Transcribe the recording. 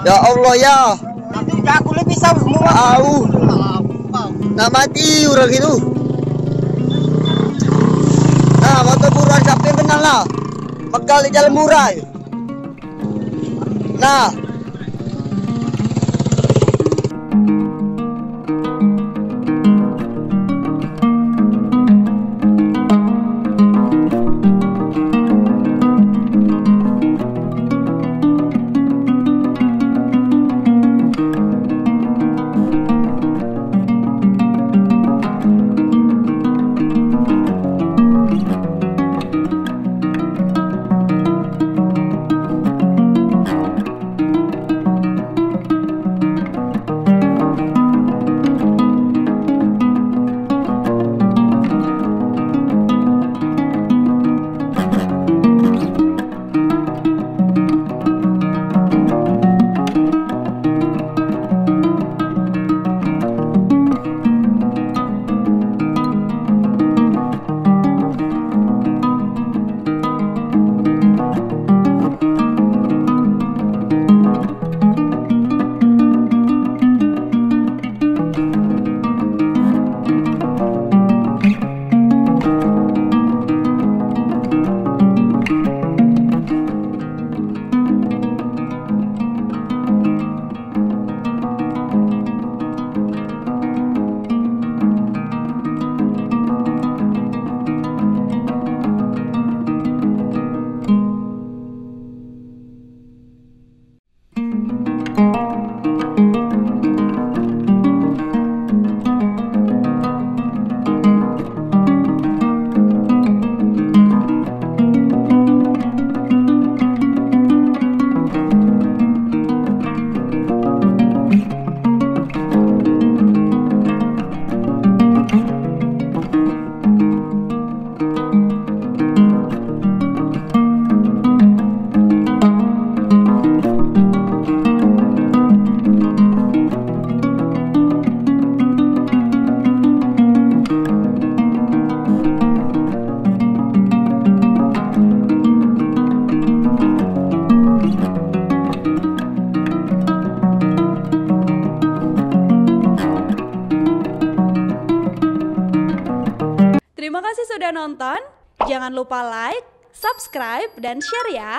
Ya Allah ya. Nanti aku lebih bisa semua. Tahu. Nak mati orang itu. Nah, motor buruan siapa yang kenal lah. Bekal di jalan murah. Nah. Terima kasih sudah nonton. Jangan lupa like, subscribe, dan share ya.